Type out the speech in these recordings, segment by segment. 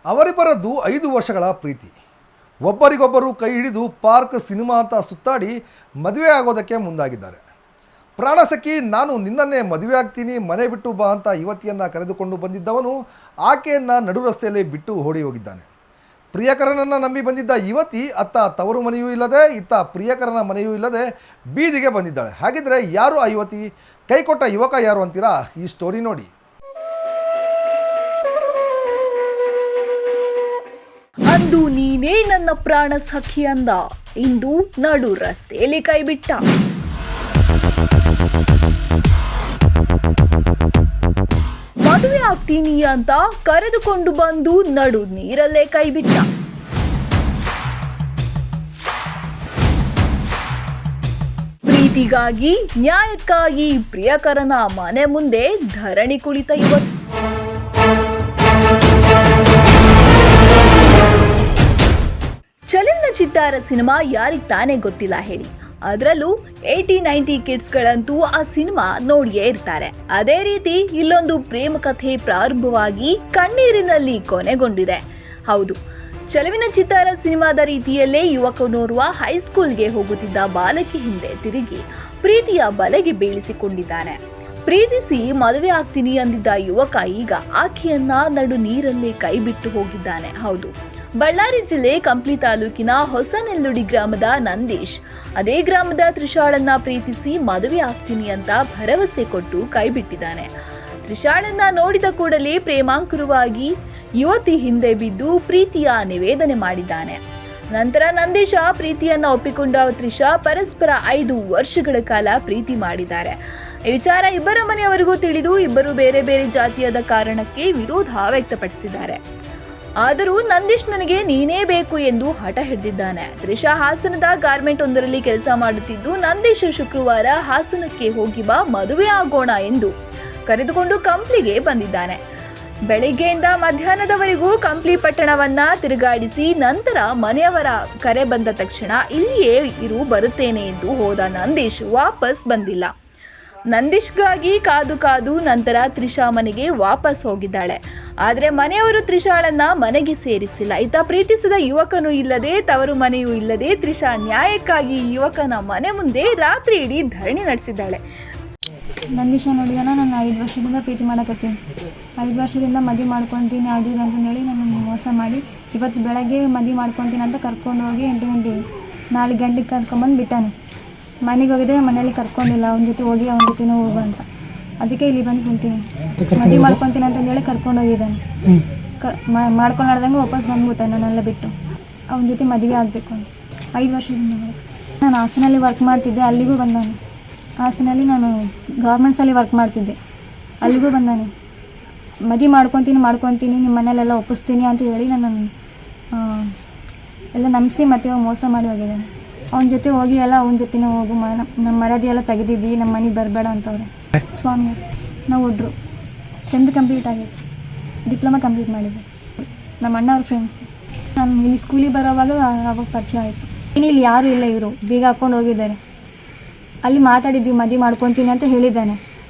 ಅವರಿಬ್ಬರದ್ದು 5 ವರ್ಷಗಳ ಪ್ರೀತಿ. ಒಬ್ಬರಿಗೊಬ್ಬರು ಕೈ ಹಿಡಿದು ಪಾರ್ಕ್ ಸಿನಿಮಾ ಅಂತ ಸುತ್ತಾಡಿ ಮದುವೆ ಆಗೋದಕ್ಕೆ ಮುಂದಾಗಿದ್ದಾರೆ. ಪ್ರಾಣಸಖಿ ನಾನು ನಿನ್ನನ್ನೇ ಮದುವೆ ಆಗ್ತೀನಿ, ಮನೆ ಬಿಟ್ಟು ಬಾ ಅಂತ ಯುವತಿಯನ್ನು ಕರೆದುಕೊಂಡು ಬಂದಿದ್ದವನು ಆಕೆಯನ್ನು ನಡು ರಸ್ತೆಯಲ್ಲಿ ಬಿಟ್ಟು ಓಡಿ ಹೋಗಿದ್ದಾನೆ. ಪ್ರಿಯಕರನನ್ನು ನಂಬಿ ಬಂದಿದ್ದ ಯುವತಿ ಅತ್ತ ತವರು ಮನೆಯೂ ಇಲ್ಲದೆ ಇತ್ತ ಪ್ರಿಯಕರನ ಮನೆಯೂ ಇಲ್ಲದೆ ಬೀದಿಗೆ ಬಂದಿದ್ದಾಳೆ. ಹಾಗಿದ್ರೆ ಯಾರು ಆ ಯುವತಿ? ಕೈ ಕೊಟ್ಟ ಯುವಕ ಯಾರು ಅಂತೀರಾ? ಈ ಸ್ಟೋರಿ ನೋಡಿ. ಅಂದು ನೀನೇ ನನ್ನ ಪ್ರಾಣ ಸಖಿ ಅಂದ, ಇಂದು ನಡು ರಸ್ತೆಯಲ್ಲಿ ಕೈಬಿಟ್ಟ. ಮದುವೆ ಆಗ್ತೀನಿ ಅಂತ ಕರೆದುಕೊಂಡು ಬಂದು ನಡು ನೀರಲ್ಲೇ ಕೈಬಿಟ್ಟ. ಪ್ರೀತಿಗಾಗಿ ನ್ಯಾಯಕ್ಕಾಗಿ ಪ್ರಿಯಕರನ ಮನೆ ಮುಂದೆ ಧರಣಿ ಕುಳಿತ ಯುವತಿ. ಚಲನಚಿತ್ರ ಸಿನಿಮಾ ಯಾರಿಗೆ ತಾನೇ ಗೊತ್ತಿಲ್ಲ ಹೇಳಿ. ಅದರಲ್ಲೂ 80-90 ಕಿಡ್ಸ್ಗಳಂತೂ ಆ ಸಿನಿಮಾ ನೋಡಿಯೇ ಇರ್ತಾರೆ. ಅದೇ ರೀತಿ ಇಲ್ಲೊಂದು ಪ್ರೇಮ ಕಥೆ ಪ್ರಾರಂಭವಾಗಿ ಕಣ್ಣೀರಿನಲ್ಲಿ ಕೊನೆಗೊಂಡಿದೆ. ಹೌದು, ಚಲವಿನ ಚಿತ್ತಾರ ಸಿನಿಮಾದ ರೀತಿಯಲ್ಲೇ ಯುವಕನೋರ್ವ ಹೈಸ್ಕೂಲ್ಗೆ ಹೋಗುತ್ತಿದ್ದ ಬಾಲಕಿ ಹಿಂದೆ ತಿರುಗಿ ಪ್ರೀತಿಯ ಬಲೆಗೆ ಬೀಳಿಸಿಕೊಂಡಿದ್ದಾನೆ. ಪ್ರೀತಿಸಿ ಮದುವೆ ಆಗ್ತೀನಿ ಅಂದಿದ್ದ ಯುವಕ ಈಗ ಆಕೆಯನ್ನ ನಡು ನೀರಲ್ಲೇ ಕೈ ಬಿಟ್ಟು ಹೋಗಿದ್ದಾನೆ. ಹೌದು, ಬಳ್ಳಾರಿ ಜಿಲ್ಲೆ ಕಂಪ್ಲಿ ತಾಲೂಕಿನ ಹೊಸನೆಲ್ಲುಡಿ ಗ್ರಾಮದ ನಂದೀಶ್ ಅದೇ ಗ್ರಾಮದ ತ್ರಿಷಾಳನ್ನ ಪ್ರೀತಿಸಿ ಮದುವೆ ಆಗ್ತೀನಿ ಅಂತ ಭರವಸೆ ಕೊಟ್ಟು ಕೈಬಿಟ್ಟಿದ್ದಾನೆ. ತ್ರಿಷಾಳನ್ನ ನೋಡಿದ ಕೂಡಲೇ ಪ್ರೇಮಾಂಕುರವಾಗಿ ಯುವತಿ ಹಿಂದೆ ಬಿದ್ದು ಪ್ರೀತಿಯ ನಿವೇದನೆ ಮಾಡಿದ್ದಾನೆ. ನಂತರ ನಂದೀಶ ಪ್ರೀತಿಯನ್ನ ಒಪ್ಪಿಕೊಂಡ ತ್ರಿಷಾ ಪರಸ್ಪರ 5 ವರ್ಷಗಳ ಕಾಲ ಪ್ರೀತಿ ಮಾಡಿದ್ದಾರೆ. ಈ ವಿಚಾರ ಇಬ್ಬರ ಮನೆಯವರಿಗೂ ತಿಳಿದು ಇಬ್ಬರು ಬೇರೆ ಬೇರೆ ಜಾತಿಯಾದ ಕಾರಣಕ್ಕೆ ವಿರೋಧ ವ್ಯಕ್ತಪಡಿಸಿದ್ದಾರೆ. ಆದರೂ ನಂದೀಶ್ ನನಗೆ ನೀನೇ ಬೇಕು ಎಂದು ಹಠ ಹಿಡಿದಿದ್ದಾನೆ. ತ್ರಿಷಾ ಹಾಸನದ ಗಾರ್ಮೆಂಟ್ ಒಂದರಲ್ಲಿ ಕೆಲಸ ಮಾಡುತ್ತಿದ್ದು ನಂದೀಶ್ ಶುಕ್ರವಾರ ಹಾಸನಕ್ಕೆ ಹೋಗಿ ಬಾ ಮದುವೆ ಆಗೋಣ ಎಂದು ಕರೆದುಕೊಂಡು ಕಂಪ್ಲಿಗೆ ಬಂದಿದ್ದಾನೆ. ಬೆಳಿಗ್ಗೆಯಿಂದ ಮಧ್ಯಾಹ್ನದವರೆಗೂ ಕಂಪ್ಲಿ ಪಟ್ಟಣವನ್ನ ತಿರುಗಾಡಿಸಿ ನಂತರ ಮನೆಯವರ ಕರೆ ಬಂದ ತಕ್ಷಣ ಇಲ್ಲಿಯೇ ಬರುತ್ತೇನೆ ಎಂದು ಹೋದ ನಂದೀಶ್ ವಾಪಸ್ ಬಂದಿಲ್ಲ. ನಂದೀಶ್ಗಾಗಿ ಕಾದು ನಂತರ ತ್ರಿಷಾ ಮನೆಗೆ ವಾಪಸ್ ಹೋಗಿದ್ದಾಳೆ. ಆದರೆ ಮನೆಯವರು ತ್ರಿಷಾಳನ್ನ ಮನೆಗೆ ಸೇರಿಸಿಲ್ಲ. ಈತ ಪ್ರೀತಿಸಿದ ಯುವಕನೂ ಇಲ್ಲದೆ ತವರು ಮನೆಯೂ ಇಲ್ಲದೆ ತ್ರಿಷಾ ನ್ಯಾಯಕ್ಕಾಗಿ ಯುವಕನ ಮನೆ ಮುಂದೆ ರಾತ್ರಿ ಇಡೀ ಧರಣಿ ನಡೆಸಿದ್ದಾಳೆ. ನಂದೀಶ ನೋಡಿದಾನ ನಾನು 5 ವರ್ಷದಿಂದ ಪ್ರೀತಿ ಮಾಡಕತ್ತೀನಿ. 5 ವರ್ಷದಿಂದ ಮದುವೆ ಮಾಡ್ಕೊತೀನಿ ಅದು ಅಂತಂದೇಳಿ ನಾನು ಮೋಸ ಮಾಡಿ ಇವತ್ತು ಬೆಳಗ್ಗೆ ಮದುವೆ ಮಾಡ್ಕೊತೀನಿ ಅಂತ ಕರ್ಕೊಂಡು ಹೋಗಿ 4 ಗಂಟೆಗೆ ಕರ್ಕೊಂಬಂದು ಬಿಟ್ಟಾನೆ. ಮನೆಗೆ ಹೋಗಿದ್ರೆ ಮನೇಲಿ ಕರ್ಕೊಂಡಿಲ್ಲ, ಅವನ ಜೊತೆ ಹೋಗಿ ಅವನ ಜೊತೆನೂ ಹೋಗು ಅಂತ. ಅದಕ್ಕೆ ಇಲ್ಲಿ ಬಂದು ಕುಂತೀನಿ. ಮದುವೆ ಮಾಡ್ಕೊತೀನಿ ಅಂತಂದೇಳಿ ಕರ್ಕೊಂಡು ಹೋಗಿದ್ದಾನೆ. ಮಾಡ್ಕೊಂಡಾಡ್ದಂಗೆ ವಾಪಸ್ ಬಂದ್ಬಿಟ್ಟೆ ನನ್ನೆಲ್ಲ ಬಿಟ್ಟು. ಅವನ ಜೊತೆ ಮದುವೆ ಆಗಬೇಕು ಅಂತ 5 ವರ್ಷದಿಂದ. ನಾನು ಹಾಸನಲ್ಲಿ ವರ್ಕ್ ಮಾಡ್ತಿದ್ದೆ, ಅಲ್ಲಿಗೂ ಬಂದಾನೆ. ಹಾಸನಲ್ಲಿ ನಾನು ಗೌರ್ಮೆಂಟ್ಸಲ್ಲಿ ವರ್ಕ್ ಮಾಡ್ತಿದ್ದೆ, ಅಲ್ಲಿಗೂ ಬಂದಾನೆ. ಮದುವೆ ಮಾಡ್ಕೊತೀನಿ ನಿಮ್ಮ ಮನೇಲೆಲ್ಲ ಒಪ್ಪಿಸ್ತೀನಿ ಅಂತ ಹೇಳಿ ನಾನು ಎಲ್ಲ ನಂಬಿಸಿ ಮತ್ತೆ ಮೋಸ ಮಾಡಿ ಹೋಗಿದ್ದಾನೆ. ಅವನ ಜೊತೆ ಹೋಗಿ ಎಲ್ಲ ಅವನ ಜೊತೆನೇ ಹೋಗು, ನಮ್ಮ ಮರ್ಯಾದೆ ಎಲ್ಲ ತೆಗೆದಿದ್ವಿ, ನಮ್ಮ ಮನೆಗೆ ಬರಬೇಡ ಅಂತವ್ರೆ. ಸ್ವಾಮಿ ನಾವು ಒಡ್ರು 10th ಕಂಪ್ಲೀಟ್ ಆಗಿತ್ತು, ಡಿಪ್ಲೊಮಾ ಕಂಪ್ಲೀಟ್ ಮಾಡಿದ್ದೆ. ನಮ್ಮ ಅಣ್ಣವ್ರ ಫ್ರೆಂಡ್ಸ್. ನಾನು ಇಲ್ಲಿ ಸ್ಕೂಲಿಗೆ ಬರೋವಾಗ ಅವಾಗ ಪರಿಚಯ ಆಯಿತು. ಇಲ್ಲಿ ಯಾರೂ ಇಲ್ಲ, ಇವರು ಬೀಗ ಹಾಕ್ಕೊಂಡು ಹೋಗಿದ್ದಾರೆ. ಅಲ್ಲಿ ಮಾತಾಡಿದ್ವಿ, ಮದುವೆ ಮಾಡ್ಕೊತೀನಿ ಅಂತ ಹೇಳಿದ್ದಾನೆ.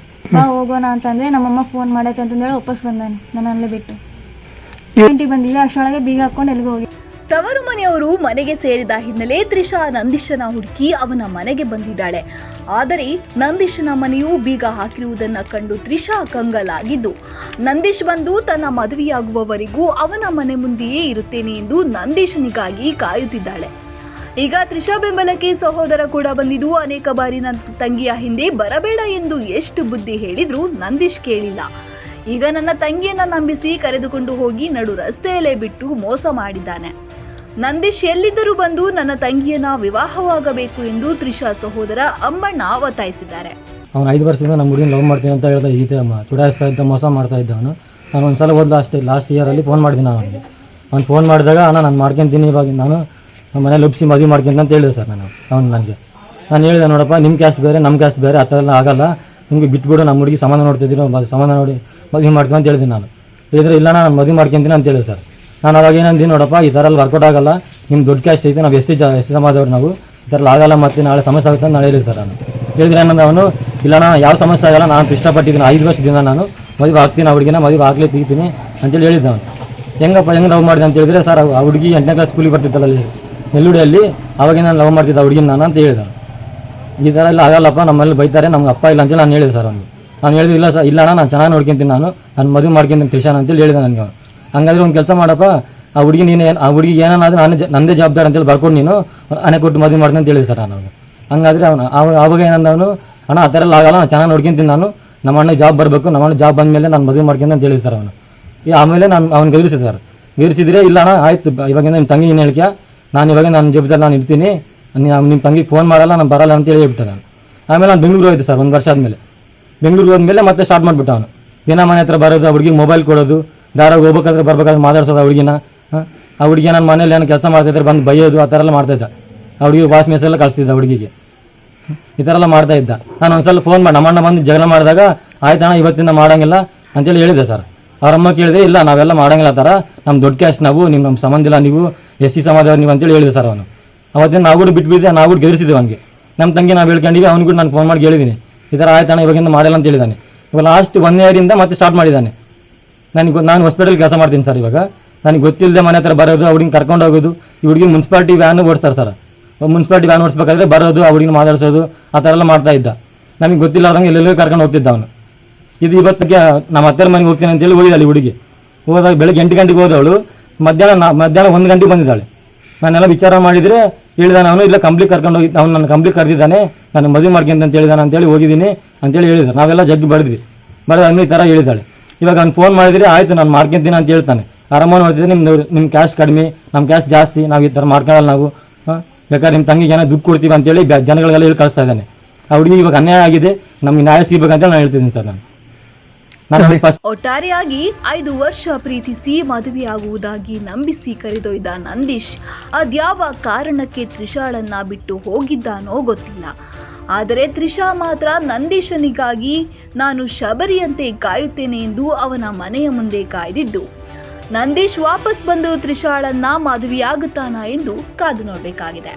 ಬಾ ಹೋಗೋಣ ಅಂತಂದರೆ ನಮ್ಮಮ್ಮ ಫೋನ್ ಮಾಡೈತೆ ಅಂತಂದೇಳಿ ವಾಪಸ್ ಬಂದಾನೆ ನನ್ನಲ್ಲೇ ಬಿಟ್ಟು. ಗಂಟೆಗೆ ಬಂದಿಲ್ಲ, ಅಷ್ಟರೊಳಗೆ ಬೀಗ ಹಾಕ್ಕೊಂಡು ಎಲ್ಲಿಗೆ ಹೋಗಿ. ತವರು ಮನೆಯವರು ಮನೆಗೆ ಸೇರಿದ ಹಿನ್ನೆಲೆ ತ್ರಿಷಾ ನಂದೀಶನ ಹುಡುಕಿ ಅವನ ಮನೆಗೆ ಬಂದಿದ್ದಾಳೆ. ಆದರೆ ನಂದೀಶನ ಮನೆಯೂ ಬೀಗ ಹಾಕಿರುವುದನ್ನು ಕಂಡು ತ್ರಿಷಾ ಕಂಗಲಾಗಿದ್ದು ನಂದೀಶ್ ಬಂದು ತನ್ನ ಮದುವೆಯಾಗುವವರೆಗೂ ಅವನ ಮನೆ ಮುಂದೆಯೇ ಇರುತ್ತೇನೆ ಎಂದು ನಂದೀಶನಿಗಾಗಿ ಕಾಯುತ್ತಿದ್ದಾಳೆ. ಈಗ ತ್ರಿಷಾ ಬೆಂಬಲಕ್ಕೆ ಸಹೋದರ ಕೂಡ ಬಂದಿದ್ದು ಅನೇಕ ಬಾರಿ ನನ್ನ ತಂಗಿಯ ಹಿಂದೆ ಬರಬೇಡ ಎಂದು ಎಷ್ಟು ಬುದ್ಧಿ ಹೇಳಿದ್ರೂ ನಂದೀಶ್ ಕೇಳಿಲ್ಲ. ಈಗ ನನ್ನ ತಂಗಿಯನ್ನ ನಂಬಿಸಿ ಕರೆದುಕೊಂಡು ಹೋಗಿ ನಡು ರಸ್ತೆಯಲ್ಲೇ ಬಿಟ್ಟು ಮೋಸ ಮಾಡಿದ್ದಾನೆ. ನಂದೀಶ್ ಎಲ್ಲಿದ್ದರೂ ಬಂದು ನನ್ನ ತಂಗಿಯನ್ನ ವಿವಾಹವಾಗಬೇಕು ಎಂದು ತ್ರಿಷಾ ಸಹೋದರ ಅಂಬಣ್ಣ ಒತ್ತಾಯಿಸಿದ್ದಾರೆ. ಅವನು 5 ವರ್ಷದಿಂದ ನಮ್ಮ ಹುಡುಗಿನ ಲವ್ ಮಾಡ್ತೀನಿ ಅಂತ ಹೇಳ್ದ, ಈ ಚುಡಾಯಿಸ್ತಾ ಇದ್ದ, ಮೋಸ ಮಾಡ್ತಾ ಇದ್ದ ಅವನು. ನಾನು ಒಂದ್ಸಲ ಲಾಸ್ಟ್ ಇಯರಲ್ಲಿ ಫೋನ್ ಮಾಡಿದ್ದೀನಿ ಅವನಿಗೆ. ಅವ್ನು ಫೋನ್ ಮಾಡಿದಾಗ ನಾನು ಮಾಡ್ಕೊತೀನಿ, ಇವಾಗ ನಾನು ನಮ್ಮ ಮನೇಲಿ ಒಪ್ಪಿಸಿ ಮದುವೆ ಮಾಡ್ತೀನಿ ಅಂತ ಹೇಳಿದೆ ಸರ್ ನನಗೆ ನಾನು ಹೇಳಿದೆ, ನೋಡಪ್ಪ ನಿಮ್ಮ ಕ್ಯಾಸ್ಟ್ ಬೇರೆ ನಮ್ಮ ಕ್ಯಾಸ್ಟ್ ಬೇರೆ, ಆ ಥರ ಎಲ್ಲ ಆಗಲ್ಲ, ನಿಮಗೆ ಬಿಟ್ಬಿಡು, ನಮ್ಮ ಹುಡುಗಿ ಸಮಾನ ನೋಡ್ತಿದ್ದೀರೋ ಸಮಾನ ನೋಡಿ ಮದುವೆ ಮಾಡ್ತೀನಿ ಅಂತ ಹೇಳಿದ್ದೀನಿ. ನಾನು ಹೇಳಿದ್ರೆ ಇಲ್ಲ ನಾನು ಮದುವೆ ಮಾಡ್ಕೊತೀನಿ ಅಂತ ಹೇಳಿದೆ ಸರ್. ನಾನು ಅವಾಗ ಏನಂದಿನಿ, ನೋಡಪ್ಪ ಈ ಥರ ಎಲ್ಲ ವರ್ಕೌಟ್ ಆಗಲ್ಲ, ನಿಮ್ಮ ದೊಡ್ಡ ಕ್ಯಾಸ್ಟ್ ಐತೆ, ನಾವು ಎಸ್ ಸಿ ಸಮಾಜದವ್ರು, ನಾವು ಈ ಥರ ಎಲ್ಲ ಆಗಲ್ಲ, ಮತ್ತೆ ನಾಳೆ ಸಮಸ್ಯೆ ಆಗುತ್ತೆ ಅಂತ ನಾನು ಹೇಳಿದೆ ಸರ್. ನಾನು ಹೇಳಿದ್ರೆ ಏನಂದ್ರೆ ಅವನು, ಇಲ್ಲ ನಾನು ಯಾವ ಸಮಸ್ಯೆ ಆಗಲ್ಲ, ನಾನು ಇಷ್ಟಪಟ್ಟಿದ್ದೀನಿ, 5 ವರ್ಷದಿಂದ ನಾನು ಮದುವೆ ಆಗ್ತೀನಿ, ಆ ಹುಡುಗಿನ ಮದುವೆ ಆಗಲೇ ತೆಗಿತೀನಿ ಅಂತೇಳಿ ಹೇಳಿದ್ದೆ ಅವನು. ಹೆಂಗೆ ಲವ್ ಮಾಡಿದೆ ಅಂತ ಹೇಳಿದ್ರೆ, ಸರ್ ಆ ಹುಡುಗಿ 8ನೇ ಕ್ಲಾಸ್ ಸ್ಕೂಲಿಗೆ ಬರ್ತಿತ್ತಲ್ಲ ಅಲ್ಲಿ ನೆಲ್ಲುಡಿಯಲ್ಲಿ, ಅವಾಗೇ ನಾನು ಲವ್ ಮಾಡ್ತಿದ್ದೆ ಆ ಹುಡುಗಿನ ನಾನು ಅಂತ ಹೇಳಿದೆ. ಈ ಥರ ಎಲ್ಲ ಆಗಲ್ಲಪ್ಪ, ನಮ್ಮಲ್ಲಿ ಬೈತಾರೆ, ನಮ್ಗೆ ಅಪ್ಪ ಇಲ್ಲ ಅಂತೇಳಿ ನಾನು ಹೇಳಿದೆ ಸರ್ ಅವ್ನಿಗೆ. ನಾನು ಹೇಳಿದೆ, ಇಲ್ಲ ಸರ್, ಇಲ್ಲ ಅಣ್ಣ, ನಾನು ಚೆನ್ನಾಗಿ ನೋಡ್ಕೊಂತೀನಿ, ನಾನು ಮದುವೆ ಮಾಡ್ಕೊಂತೀನಿ ತ್ರಿಷಾನ್ ಅಂತೇಳಿ ಹೇಳಿದೆ ನನಗೆ. ಹಂಗಾದ್ರೆ ಒಂದು ಕೆಲಸ ಮಾಡಪ್ಪ, ಆ ಹುಡುಗಿ ನೀನು ಆ ಹುಡುಗಿ ಏನಾದರೂ ನಂದೇ ಜವಾಬ್ದಾರಿ ಅಂತೇಳಿ ಬರ್ಕೊಂಡು ನೀನು ಆನೆ ಕೊಟ್ಟು ಮದುವೆ ಮಾಡ್ತೀನಿ ಅಂತ ಹೇಳಿದೆ ಸರ್ ನಾನು. ಹಂಗಾದ್ರೆ ಆವಾಗ ಏನಂದವನು, ಅಣ್ಣ ಆ ಥರ ಎಲ್ಲ ಆಗಲ್ಲ, ನಾನು ಚೆನ್ನಾಗಿ ನೋಡ್ಕೊಂತೀನಿ, ನಮ್ಮ ಅಣ್ಣ ಜಾಬ್ ಬರಬೇಕು, ನಮ್ಮ ಅಣ್ಣ ಜಾಬ್ ಬಂದಮೇಲೆ ನಾನು ಮದುವೆ ಮಾಡ್ತೀನಿ ಅಂತ ಹೇಳಿದೆ ಸರ್ ಅವನು. ಆಮೇಲೆ ನಾನು ಅವ್ನಿಗೆ ಎದುರಿಸಿದೆ ಸರ್. ಎದುರಿಸಿದ್ರೆ, ಇಲ್ಲ ಅಣ್ಣ ಆಯಿತು, ಇವಾಗಿಂದ ನಿಮ್ಮ ತಂಗಿ ಏನು ಹೇಳ್ಕ್ಯಾ, ನಾನು ಇವಾಗ ನನ್ನ ಜವಾಬ್ದಾರಿ ನಾನು ಇರ್ತೀನಿ, ನಿಮ್ಮ ತಂಗಿಗೆ ಫೋನ್ ಮಾಡಲ್ಲ, ನಾನು ಬರಲ್ಲ ಅಂತೇಳಿ ಹೇಳ್ಬಿಟ್ಟೆ ನಾನು. ಆಮೇಲೆ ನಾನು ಬೆಂಗಳೂರು ಹೋಯ್ತು ಸರ್, 1 ವರ್ಷ ಆದಮೇಲೆ. ಬೆಂಗಳೂರು ಹೋದ್ಮೇಲೆ ಮತ್ತೆ ಸ್ಟಾರ್ಟ್ ಮಾಡಿಬಿಟ್ಟು ಅವನು ದಿನ ಮನೆ ಹತ್ರ ಬರೋದು, ಆ ಹುಡುಗಿಗೆ ಮೊಬೈಲ್ ಕೊಡೋದು, ದಾರಾಗ ಹೋಗ್ಬೇಕಾದ್ರೆ ಬರ್ಬೇಕಾದ್ರೆ ಮಾತಾಡ್ಸೋದು ಆ ಹುಡುಗಿನ. ಆ ಹುಡುಗಿ ನನ್ನ ಮನೇಲಿ ಏನೋ ಕೆಲಸ ಮಾಡ್ತಾಯಿದ್ರೆ ಬಂದು ಬೈಯೋದು, ಆ ಥರ ಎಲ್ಲ ಮಾಡ್ತಾಯಿದ್ದ. ಆ ಹುಡುಗಿ ವಾಶ್ ಮೆಸೇಜ್ ಎಲ್ಲ ಕಳಿಸ್ತಿದ್ದ ಹುಡುಗಿಗೆ, ಈ ಥರ ಎಲ್ಲ ಮಾಡ್ತಾ ಇದ್ದ. ನಾನು ಒಂದ್ಸಲ ಫೋನ್ ಮಾಡಿ ನಮ್ಮಣ್ಣ ಬಂದು ಜಗಳ ಮಾಡಿದಾಗ, ಆಯ್ತಣ್ಣ ಇವತ್ತಿಂದ ಮಾಡೋಂಗಿಲ್ಲ ಅಂತೇಳಿ ಹೇಳಿದೆ ಸರ್. ಅವರಮ್ಮ ಕೇಳಿದೆ, ಇಲ್ಲ ನಾವೆಲ್ಲ ಮಾಡೋಂಗಿಲ್ಲ ಥರ, ನಮ್ಮ ದೊಡ್ಡ ಕ್ಯಾಸ್ಟ್ ನಾವು, ನಮ್ಮ ಸಂಬಂಧ ಇಲ್ಲ, ನೀವು SC ಸಮಾಜದವ್ರು ನೀವು ಅಂತೇಳಿ ಹೇಳಿದೆ ಸರ್ ಅವನು. ಅವತ್ತಿನ ನಾವು ಕೂಡ ಬಿಟ್ಬಿದ್ದೆ, ನಾವು ಕೂಡ ಗೆಲ್ಲಿಸಿದ್ವಿ ಅವನಿಗೆ. ನಮ್ಮ ತಂಗಿ ನಾವು ಹೇಳ್ಕೊಂಡಿವಿ, ಅವ್ನು ಕೂಡ ನಾನು ಫೋನ್ ಮಾಡಿ ಹೇಳಿದ್ದೀನಿ, ಈ ಥರ ಆಯ್ತಣ್ಣ ಇವಾಗಿಂದ ಮಾಡಿಲ್ಲ ಅಂತ ಹೇಳಿದ್ದಾನೆ. ಇವಾಗ ಲಾಸ್ಟ್ 1 ಇಯರಿಂದ ಮತ್ತೆ ಸ್ಟಾರ್ಟ್ ಮಾಡಿದ್ದಾನೆ. ನಾನು ಹಾಸ್ಪಿಟಲ್ ಕೆಲಸ ಮಾಡ್ತೀನಿ ಸರ್. ಇವಾಗ ನನಗೆ ಗೊತ್ತಿಲ್ಲದೆ ಮನೆ ಹತ್ರ ಬರೋದು, ಆ ಹುಡುಗಿನ ಕರ್ಕೊಂಡು ಹೋಗೋದು, ಈ ಹುಡುಗಿ ಮುನ್ಸಿಪಾಲಿಟಿ ವ್ಯಾನ್ ಓಡಿಸ್ತಾರೆ ಸರ್. ಮುನ್ಸಿಪಾಲಿಟಿ ವ್ಯಾನ್ ಓಡಿಸ್ಬೇಕಾದ್ರೆ ಬರೋದು, ಆ ಹುಡುಗಿನ ಮಾತಾಡಿಸೋದು, ಆ ಥರ ಎಲ್ಲ ಮಾಡ್ತಾ ಇದ್ದ. ನಮಗೆ ಗೊತ್ತಿಲ್ಲಾರ್ದಂಗೆ ಎಲ್ಲೆಲ್ಲೋ ಕರ್ಕೊಂಡು ಹೋಗ್ತಿದ್ದ ಅವನು. ಇದು ಇವತ್ತಿಗೆ ನಮ್ಮ ಅತ್ತೆರ ಮನೆಗೆ ಹೋಗ್ತೀನಿ ಅಂತೇಳಿ ಹೋಗಿದ್ದಾಳೆ ಹುಡುಗಿ. ಹೋದಾಗ ಬೆಳಗ್ಗೆ 8 ಗಂಟೆಗೆ ಹೋದವಳು, ಮಧ್ಯಾಹ್ನ 1 ಗಂಟೆಗೆ ಬಂದಿದ್ದಾಳೆ. ನಾನೆಲ್ಲ ವಿಚಾರ ಮಾಡಿದರೆ ಹೇಳಿದಾನೆ ಅವನು, ಇಲ್ಲ ಕಂಪ್ಲೀಟ್ ಕರ್ಕೊಂಡು ಹೋಗಿ, ಅವ್ನು ನನ್ನ ಕಂಪ್ಲೀಟ್ ಕರೆದಿದ್ದಾನೆ, ನಾನು ಮದುವೆ ಮಾಡ್ಕೊಂತ ಅಂತ ಹೇಳಿದಾನೆ ಅಂತೇಳಿ ಹೋಗಿದ್ದೀನಿ ಅಂತೇಳಿ ಹೇಳಿದ್ರು. ನಾವೆಲ್ಲ ಜಗ್ಗಿ ಬರೆದ್ವಿ ಈ ಥರ ಹೇಳಿದ್ದಾಳೆ. ಇವಾಗ ಅವ್ನು ಫೋನ್ ಮಾಡಿದರೆ, ಆಯಿತು ನಾನು ಮಾಡ್ಕೊಂತೀನಿ ಅಂತ ಹೇಳ್ತಾನೆ. ಆರಾಮಾಗಿ ನೋಡ್ತಿದ್ದೆ, ನಿಮ್ಮ ಕ್ಯಾಸ್ಟ್ ಕಡಿಮೆ, ನಮ್ಮ ಕ್ಯಾಸ್ಟ್ ಜಾಸ್ತಿ, ನಾವು ಈ ಥರ ಮಾಡ್ಕೊಳ್ಳಲ್ಲ ನಾವು, ಬೇಕಾದ್ರೆ ನಿಮ್ಮ ತಂಗಿಗೆ ಏನೋ ದುಡ್ಡು ಕೊಡ್ತೀವಿ ಅಂತೇಳಿ ಜನಗಳಿಗೆಲ್ಲ ಹೇಳಿ ಕಳಿಸ್ತಾ ಇದ್ದಾನೆ. ಆ ಹುಡುಗಿ ಇವಾಗ ಅನ್ಯಾಯ ಆಗಿದೆ, ನಮ್ಗೆ ನ್ಯಾಯ ಸಿಗಬೇಕಂತೇಳಿ ನಾನು ಹೇಳ್ತಿದ್ದೀನಿ ಸರ್. ನಾನು ಫಸ್ಟ್ ಒಟ್ಟಾರೆಯಾಗಿ 5 ವರ್ಷ ಪ್ರೀತಿಸಿ ಮದುವೆಯಾಗುವುದಾಗಿ ನಂಬಿಸಿ ಕರೆದೊಯ್ದ ನಂದೀಶ್ ಅದ್ಯಾವ ಕಾರಣಕ್ಕೆ ತ್ರಿಷಾಳನ್ನ ಬಿಟ್ಟು ಹೋಗಿದ್ದಾನೋ ಗೊತ್ತಿಲ್ಲ. ಆದರೆ ತ್ರಿಷಾ ಮಾತ್ರ ನಂದೀಶನಿಗಾಗಿ ನಾನು ಶಬರಿಯಂತೆ ಕಾಯುತ್ತೇನೆ ಎಂದು ಅವನ ಮನೆಯ ಮುಂದೆ ಕಾಯ್ದಿದ್ದು, ನಂದೀಶ್ ವಾಪಸ್ ಬಂದು ತ್ರಿಷಾಳನ್ನ ಮದುವೆಯಾಗುತ್ತಾನಾ ಎಂದು ಕಾದು ನೋಡಬೇಕಾಗಿದೆ.